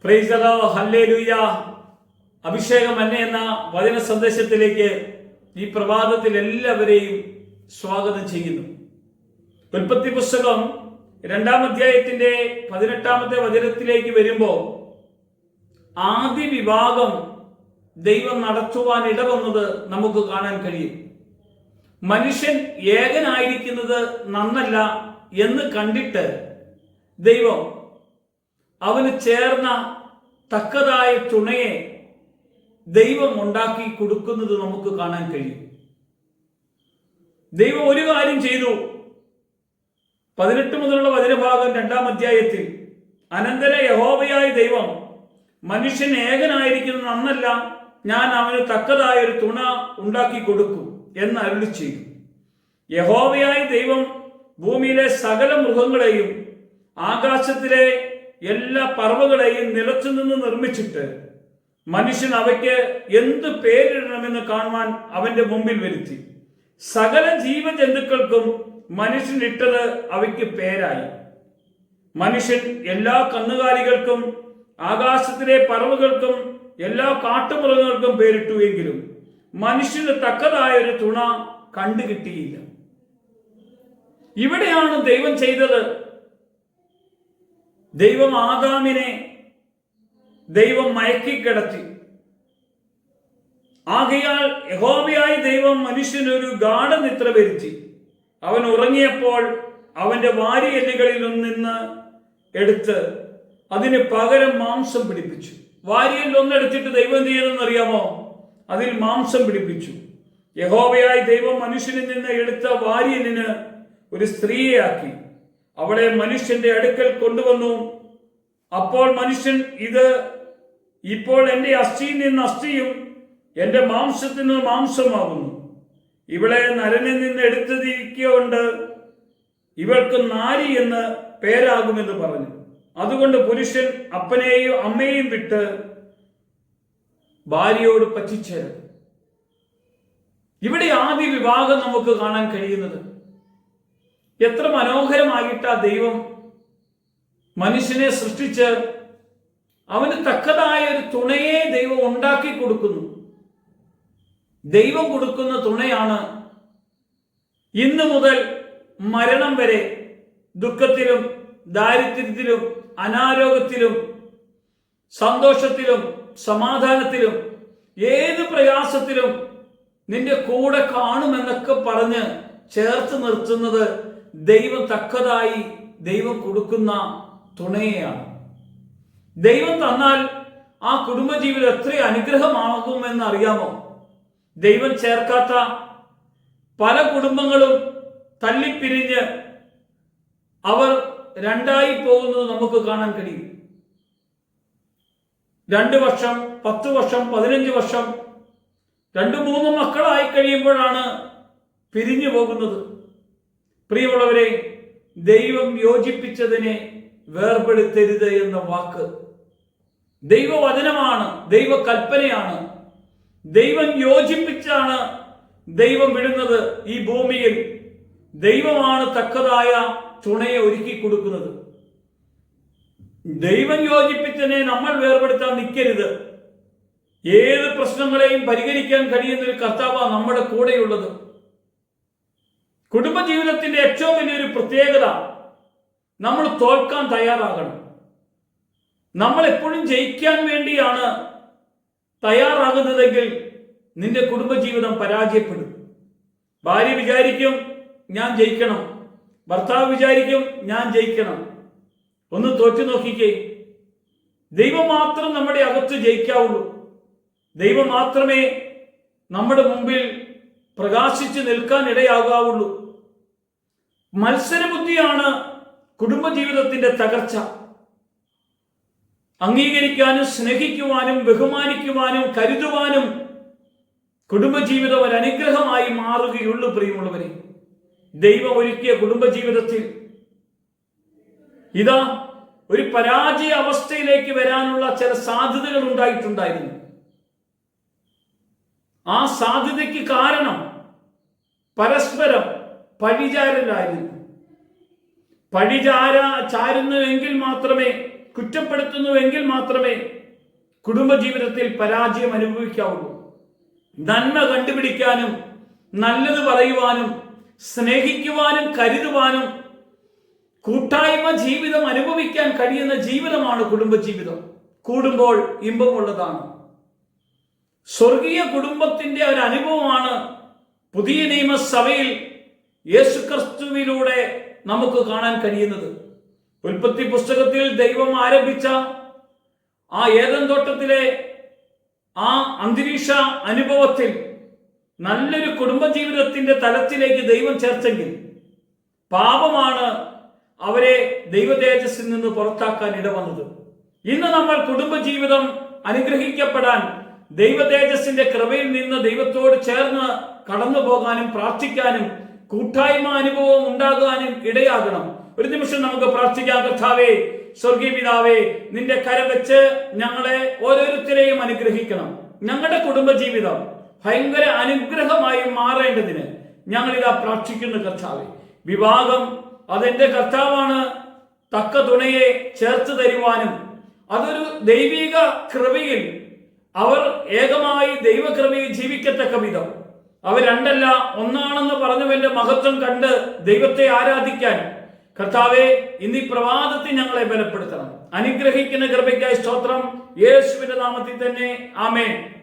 Praise the Lord, hallelujah. അഭിഷേകം എന്നെ എന്ന വചന സന്ദേശത്തിലേക്ക് ഈ പ്രഭാതത്തിൽ എല്ലാവരെയും സ്വാഗതം ചെയ്യുന്നു. ഉൽപ്പത്തി പുസ്തകം 2-ാം അധ്യായത്തിന്റെ 18-ാമത്തെ വചനത്തിലേക്ക് വരുമ്പോൾ ആദ്യ വിഭാഗം ദൈവം നടത്തുവാൻ ഇടവന്നത് നമുക്ക് കാണാൻ കഴിയും. മനുഷ്യൻ ഏകനായിരിക്കുന്നത് നന്നല്ല എന്ന് കണ്ടിട്ട് ദൈവം അവന് ചേർന്ന തക്കതായ തുണയെ ദൈവം ഉണ്ടാക്കി കൊടുക്കുന്നത് നമുക്ക് കാണാൻ കഴിയും. ദൈവം ഒരു കാര്യം ചെയ്തു. 18 മുതലുള്ള വചനഭാഗം 2-ാം അധ്യായത്തിൽ അനന്തര യഹോവയായ ദൈവം മനുഷ്യൻ ഏകനായിരിക്കുന്നത് നന്നല്ല, ഞാൻ അവന് തക്കതായ ഒരു തുണ ഉണ്ടാക്കി കൊടുക്കും എന്ന് അരുളി ചെയ്തു. യഹോവയായ ദൈവം ഭൂമിയിലെ സകല മൃഗങ്ങളെയും ആകാശത്തിലെ എല്ലാ പറവകളെയും നിലത്തു നിന്ന് നിർമ്മിച്ചിട്ട് മനുഷ്യൻ അവയ്ക്ക് എന്ത് പേരിടണമെന്ന് കാണുവാൻ അവന്റെ മുമ്പിൽ വരുത്തി. സകല ജീവജന്തുക്കൾക്കും മനുഷ്യൻ ഇട്ടത് അവയ്ക്ക് പേരായി. മനുഷ്യൻ എല്ലാ കന്നുകാലികൾക്കും ആകാശത്തിലെ പറവുകൾക്കും എല്ലാ കാട്ടുമൃഗങ്ങൾക്കും പേരിട്ടുവെങ്കിലും മനുഷ്യന് തക്കതായ ഒരു തുണ കണ്ടുകിട്ടിയില്ല. ഇവിടെയാണ് ദൈവം ചെയ്തത്. ദൈവം ആദാമിനെ മയക്കിക്കിടത്തി. ആകയാൽ യഹോവയായ ദൈവം മനുഷ്യനൊരു ഗാഢനിദ്ര വരുത്തി. അവൻ ഉറങ്ങിയപ്പോൾ അവന്റെ വാരിയെല്ലുകളിൽ നിന്ന് എടുത്ത് അതിന് പകരം മാംസം പിടിപ്പിച്ചു. വാരിയെല്ല് ഒന്നെടുത്തിട്ട് ദൈവം എന്ത് ചെയ്തെന്നറിയാമോ? അതിൽ മാംസം പിടിപ്പിച്ചു. യഹോവയായ ദൈവം മനുഷ്യനിൽ നിന്ന് എടുത്ത വാരിയെല്ലിന് ഒരു സ്ത്രീയെ ആക്കി അവളെ മനുഷ്യന്റെ അടുക്കൽ കൊണ്ടുവന്നു. അപ്പോൾ മനുഷ്യൻ, ഇത് ഇപ്പോൾ എന്റെ അസ്ഥിയിൽ നിന്ന് അസ്ഥിയും എന്റെ മാംസത്തിൽ നിന്ന് മാംസമാകുന്നു. ഇവളെ നരനിൽ നിന്ന് എടുത്തിരിക്കൊണ്ട് ഇവൾക്ക് നാരി എന്ന് പേരാകുമെന്ന് പറഞ്ഞു. അതുകൊണ്ട് പുരുഷൻ അപ്പനെയും അമ്മയെയും വിട്ട് ഭാര്യയോട് പറ്റിച്ചേരും. ഇവിടെ ആദ്യ വിവാഹം നമുക്ക് കാണാൻ കഴിയുന്നത്. എത്ര മനോഹരമായിട്ടാ ദൈവം മനുഷ്യനെ സൃഷ്ടിച്ച് അവന് തക്കതായ ഒരു തുണയെ ദൈവം ഉണ്ടാക്കി കൊടുക്കുന്നു. ദൈവം കൊടുക്കുന്ന തുണയാണ് ഇന്നു മുതൽ മരണം വരെ ദുഃഖത്തിലും ദാരിദ്ര്യത്തിലും അനാരോഗ്യത്തിലും സന്തോഷത്തിലും സമാധാനത്തിലും ഏത് പ്രയാസത്തിലും നിന്റെ കൂടെ കാണുമെന്നൊക്കെ പറഞ്ഞ് ചേർത്ത് നിർത്തുന്നത് ദൈവം തക്കതായി ദൈവം കൊടുക്കുന്ന തുണയെയാണ്. ദൈവം തന്നാൽ ആ കുടുംബജീവിതം എത്ര അനുഗ്രഹമാകുമെന്ന് അറിയാമോ? ദൈവം ചേർക്കാത്ത പല കുടുംബങ്ങളും തല്ലിപ്പിരിഞ്ഞ് അവർ രണ്ടായി പോകുന്നത് നമുക്ക് കാണാൻ കഴിയും. 2 വർഷം, 10 വർഷം, 15 വർഷം, 2-3 മക്കളായി കഴിയുമ്പോഴാണ് പിരിഞ്ഞു പോകുന്നത്. പ്രിയമുള്ളവരെ, ദൈവം യോജിപ്പിച്ചതിനെ വേർപെടുത്തരുത് എന്ന വാക്ക് ദൈവവചനമാണ്, ദൈവകൽപ്പനയാണ്. ദൈവം യോജിപ്പിച്ചാണ് ദൈവം വിടുന്നത്. ഈ ഭൂമിയിൽ ദൈവമാണ് തക്കതായ തുണയെ ഒരുക്കി കൊടുക്കുന്നത്. ദൈവം യോജിപ്പിച്ചതിനെ നമ്മൾ വേർപെടുത്താൻ നിൽക്കരുത്. ഏത് പ്രശ്നങ്ങളെയും പരിഹരിക്കാൻ കഴിയുന്ന ഒരു കർത്താവാണ് നമ്മുടെ കൂടെയുള്ളത്. കുടുംബജീവിതത്തിന്റെ ഏറ്റവും വലിയൊരു പ്രത്യേകത, നമ്മൾ തോൽക്കാൻ തയ്യാറാകണം. നമ്മൾ എപ്പോഴും ജയിക്കാൻ വേണ്ടിയാണ് തയ്യാറാകുന്നതെങ്കിൽ നിന്റെ കുടുംബജീവിതം പരാജയപ്പെടും. ഭാര്യ വിചാരിക്കും ഞാൻ ജയിക്കണം, ഭർത്താവ് വിചാരിക്കും ഞാൻ ജയിക്കണം. ഒന്ന് തോറ്റു നോക്കിക്കേ. ദൈവം മാത്രം നമ്മുടെ അകത്ത് ജയിക്കാവുള്ളൂ. ദൈവം മാത്രമേ നമ്മുടെ മുമ്പിൽ പ്രകാശിച്ച് നിൽക്കാൻ ഇടയാകാവുള്ളൂ. മത്സരബുദ്ധിയാണ് കുടുംബജീവിതത്തിന്റെ തകർച്ച. അംഗീകരിക്കാനും സ്നേഹിക്കുവാനും ബഹുമാനിക്കുവാനും കരുതുവാനും കുടുംബജീവിതം ഒരു അനുഗ്രഹമായി മാറുകയുള്ളൂ. പ്രിയമുള്ളവരെ, ദൈവം ഒരുക്കിയ കുടുംബജീവിതത്തിൽ ഇതാ ഒരു പരാജയ അവസ്ഥയിലേക്ക് വരാനുള്ള ചില സാധ്യതകൾ ഉണ്ടായിട്ടുണ്ടായിരുന്നു. ആ സാധ്യതയ്ക്ക് കാരണം പരസ്പരം പഴിചാരലായിരുന്നു. ചാരുന്നുവെങ്കിൽ മാത്രമേ കുറ്റപ്പെടുത്തുന്നുവെങ്കിൽ മാത്രമേ കുടുംബജീവിതത്തിൽ പരാജയം അനുഭവിക്കാവുള്ളൂ. നന്മ കണ്ടുപിടിക്കാനും നല്ലത് പറയുവാനും സ്നേഹിക്കുവാനും കരുതുവാനും കൂട്ടായ്മ ജീവിതം അനുഭവിക്കാൻ കഴിയുന്ന ജീവിതമാണ് കുടുംബജീവിതം. കൂടുമ്പോൾ ഇമ്പമുള്ളതാണ്. സ്വർഗീയ കുടുംബത്തിന്റെ ഒരു അനുഭവമാണ് പുതിയ നിയമസഭയിൽ യേശുക്രിസ്തുവിലൂടെ നമുക്ക് കാണാൻ കഴിയുന്നത്. ഉൽപ്പത്തി പുസ്തകത്തിൽ ദൈവം ആരംഭിച്ച ആ ഏദൻ തോട്ടത്തിലെ ആ അന്തരീക്ഷ അനുഭവത്തിൽ നല്ലൊരു കുടുംബജീവിതത്തിന്റെ തലത്തിലേക്ക് ദൈവം ചേർത്തെങ്കിൽ പാപമാണ് അവരെ ദൈവ തേജസ്സിൽ നിന്ന് പുറത്താക്കാൻ ഇടവന്നത്. ഇന്ന് നമ്മൾ കുടുംബജീവിതം അനുഗ്രഹിക്കപ്പെടാൻ ദൈവ തേജസ്സിന്റെ കൃപയിൽ നിന്ന് ദൈവത്തോട് ചേർന്ന് കടന്നു പോകാനും പ്രാർത്ഥിക്കാനും കൂട്ടായ്മ അനുഭവം ഉണ്ടാകാനും ഇടയാകണം. ഒരു നിമിഷം നമുക്ക് പ്രാർത്ഥിക്കാം. കർത്താവേ, സ്വർഗീയ പിതാവേ, നിന്റെ കരവെച്ച് ഞങ്ങളെ ഓരോരുത്തരെയും അനുഗ്രഹിക്കണം. ഞങ്ങളുടെ കുടുംബജീവിതം ഭയങ്കര അനുഗ്രഹമായി മാറേണ്ടതിന് ഞങ്ങളിതാ പ്രാർത്ഥിക്കുന്നു കർത്താവേ. വിവാഹം അതെന്റെ കർത്താവാണ് തക്ക തുണയെ ചേർത്ത് തരുവാനും അതൊരു ദൈവിക കൃപയിൽ അവർ ഏകമായി ദൈവകൃപയിൽ ജീവിക്കത്തക്ക വിധം അവർ രണ്ടല്ല ഒന്നാണെന്ന് പറഞ്ഞവന്റെ മഹത്വം കണ്ട് ദൈവത്തെ ആരാധിക്കാൻ കർത്താവെ ഇന്ന് ഈ പ്രഭാതത്തിൽ ഞങ്ങളെ ബലപ്പെടുത്തണം. അനുഗ്രഹിക്കുന്ന കൃപയ്ക്കായി സ്തോത്രം. യേശുവിന്റെ നാമത്തിൽ തന്നെ ആമേൻ.